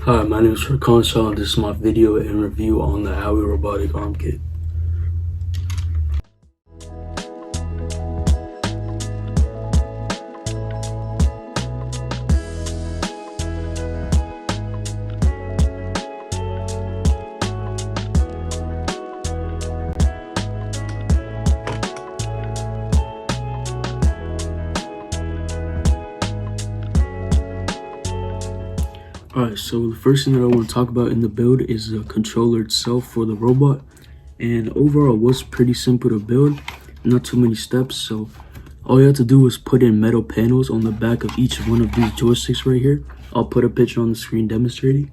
Hi, my name is Shah, and this is my video and review on the Owi Robotic arm kit. Alright, so the first thing that I want to talk about in the build is the controller itself for the robot. And overall, it was pretty simple to build, not too many steps. So all you have to do is put in metal panels on the back of each one of these joysticks right here. I'll put a picture on the screen demonstrating.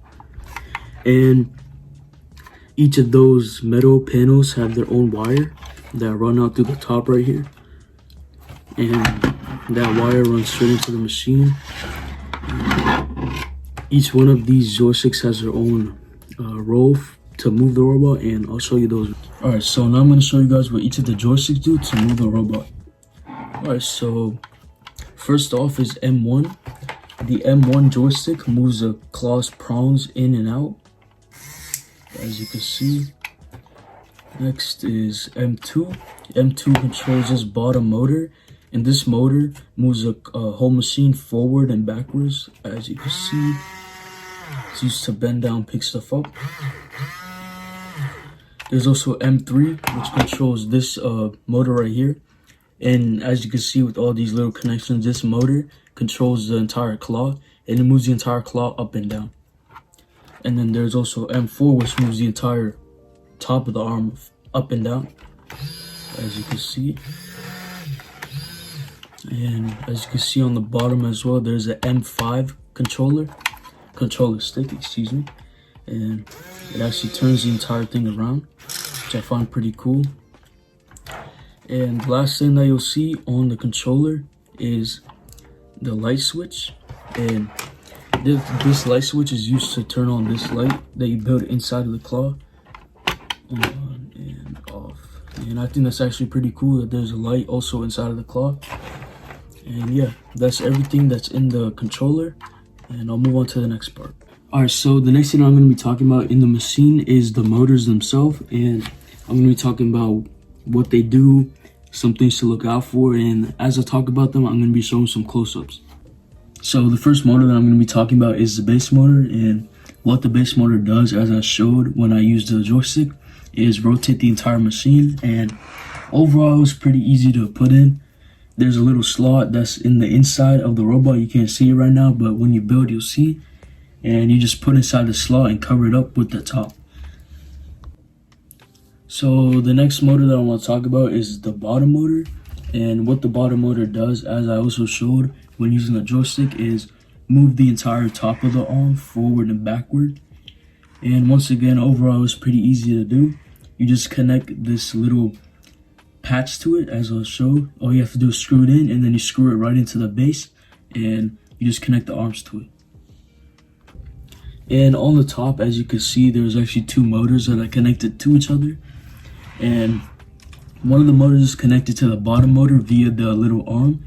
And each of those metal panels have their own wire that run out through the top right here. And that wire runs straight into the machine. Each one of these joysticks has their own roll to move the robot, and I'll show you those. Alright, so now I'm going to show you guys what each of the joysticks do to move the robot. Alright, so first off is M1. The M1 joystick moves the claw's prongs in and out, as you can see. Next is M2. M2 controls this bottom motor, and this motor moves the whole machine forward and backwards, as you can see. It's used to bend down, pick stuff up. There's also M3, which controls this motor right here. And as you can see with all these little connections, this motor controls the entire claw, and it moves the entire claw up and down. And then there's also M4, which moves the entire top of the arm up and down, as you can see. And as you can see on the bottom as well, there's an M5 controller stick, excuse me. And it actually turns the entire thing around, which I find pretty cool. And the last thing that you'll see on the controller is the light switch. And this light switch is used to turn on this light that you build inside of the claw. On and off. And I think that's actually pretty cool that there's a light also inside of the claw. And yeah, that's everything that's in the controller, and I'll move on to the next part. Alright, so the next thing I'm going to be talking about in the machine is the motors themselves, and I'm going to be talking about what they do, some things to look out for, and as I talk about them, I'm going to be showing some close-ups. So the first motor that I'm going to be talking about is the base motor, and what the base motor does, as I showed when I used the joystick, is rotate the entire machine, and overall it was pretty easy to put in. There's a little slot that's in the inside of the robot. You can't see it right now, but when you build, you'll see. And you just put inside the slot and cover it up with the top. So the next motor that I want to talk about is the bottom motor. And what the bottom motor does, as I also showed when using the joystick, is move the entire top of the arm forward and backward. And once again, overall, it's pretty easy to do. You just connect this little patch to it, as I'll show. All you have to do is screw it in, and then you screw it right into the base, and you just connect the arms to it. And on the top, as you can see, there's actually two motors that are connected to each other, and one of the motors is connected to the bottom motor via the little arm,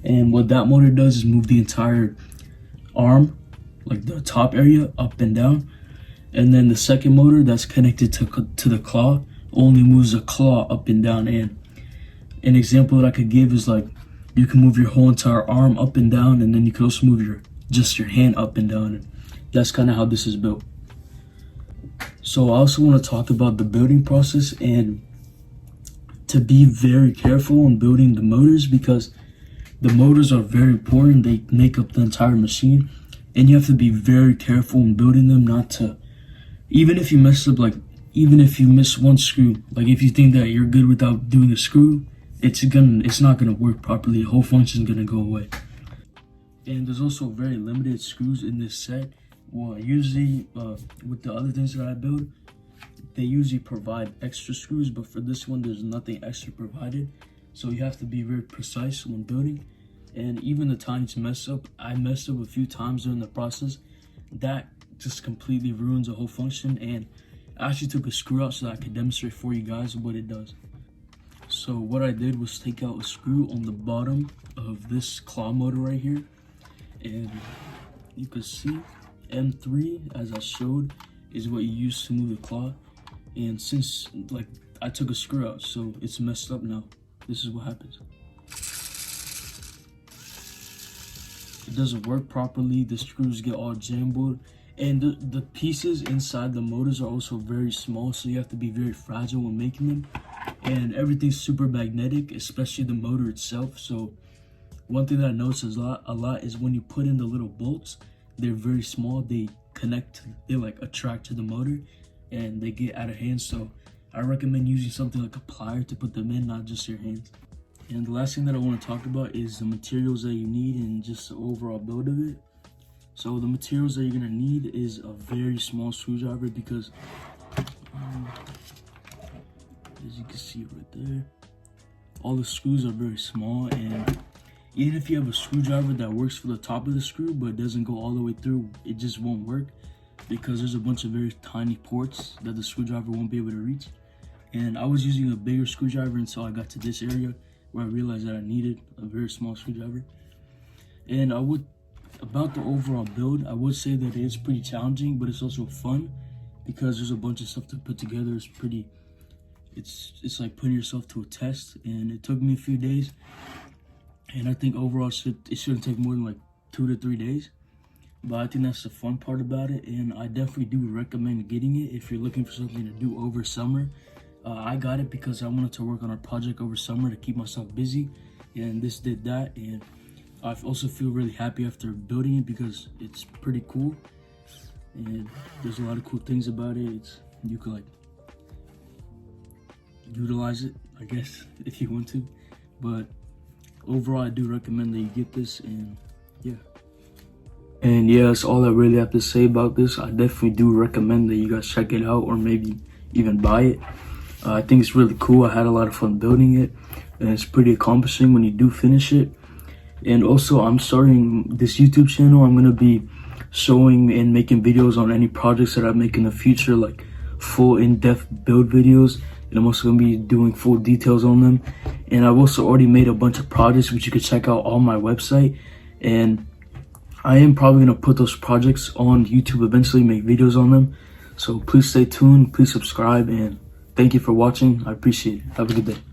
and what that motor does is move the entire arm, like the top area, up and down. And then the second motor that's connected to the claw only moves the claw up and down. And an example that I could give is like, you can move your whole entire arm up and down, and then you can also move just your hand up and down. And that's kind of how this is built. So I also want to talk about the building process, and to be very careful when building the motors, because the motors are very important. They make up the entire machine, and you have to be very careful when building them, not to, even if you mess up, like even if you miss one screw, like if you think that you're good without doing a screw, it's not gonna work properly. The whole function's gonna go away. And there's also very limited screws in this set. Well, usually with the other things that I build, they usually provide extra screws, but for this one, there's nothing extra provided. So you have to be very precise when building. And even the times I messed up a few times during the process. That just completely ruins the whole function. And I actually took a screw out so that I could demonstrate for you guys what it does. So what I did was take out a screw on the bottom of this claw motor right here, and you can see, M3, as I showed, is what you use to move the claw. And since like I took a screw out, so it's messed up now. This is what happens. It doesn't work properly. The screws get all jumbled, and the pieces inside the motors are also very small, so you have to be very fragile when making them. And everything's super magnetic, especially the motor itself. So one thing that I notice a lot is when you put in the little bolts, they're very small. They they like attract to the motor, and they get out of hand. So I recommend using something like a plier to put them in, not just your hands. And the last thing that I want to talk about is the materials that you need and just the overall build of it. So the materials that you're gonna need is a very small screwdriver, because as you can see right there, all the screws are very small, and even if you have a screwdriver that works for the top of the screw but doesn't go all the way through, it just won't work, because there's a bunch of very tiny ports that the screwdriver won't be able to reach. And I was using a bigger screwdriver until I got to this area where I realized that I needed a very small screwdriver. And about the overall build, I would say that it's pretty challenging, but it's also fun, because there's a bunch of stuff to put together. It's like putting yourself to a test, and it took me a few days. And I think overall it shouldn't take more than like 2 to 3 days. But I think that's the fun part about it, and I definitely do recommend getting it if you're looking for something to do over summer. I got it because I wanted to work on a project over summer to keep myself busy, and this did that. And I also feel really happy after building it because it's pretty cool, and there's a lot of cool things about it. You could like utilize it, I guess, if you want to. But overall, I do recommend that you get this, and yeah. And yeah, that's all I really have to say about this. I definitely do recommend that you guys check it out, or maybe even buy it. I think it's really cool. I had a lot of fun building it, and it's pretty accomplishing when you do finish it. And also, I'm starting this YouTube channel. I'm gonna be showing and making videos on any projects that I make in the future, like full in-depth build videos. And I'm also gonna be doing full details on them. And I've also already made a bunch of projects which you could check out on my website. And I am probably gonna put those projects on YouTube eventually, make videos on them. So please stay tuned, please subscribe, and thank you for watching. I appreciate it. Have a good day.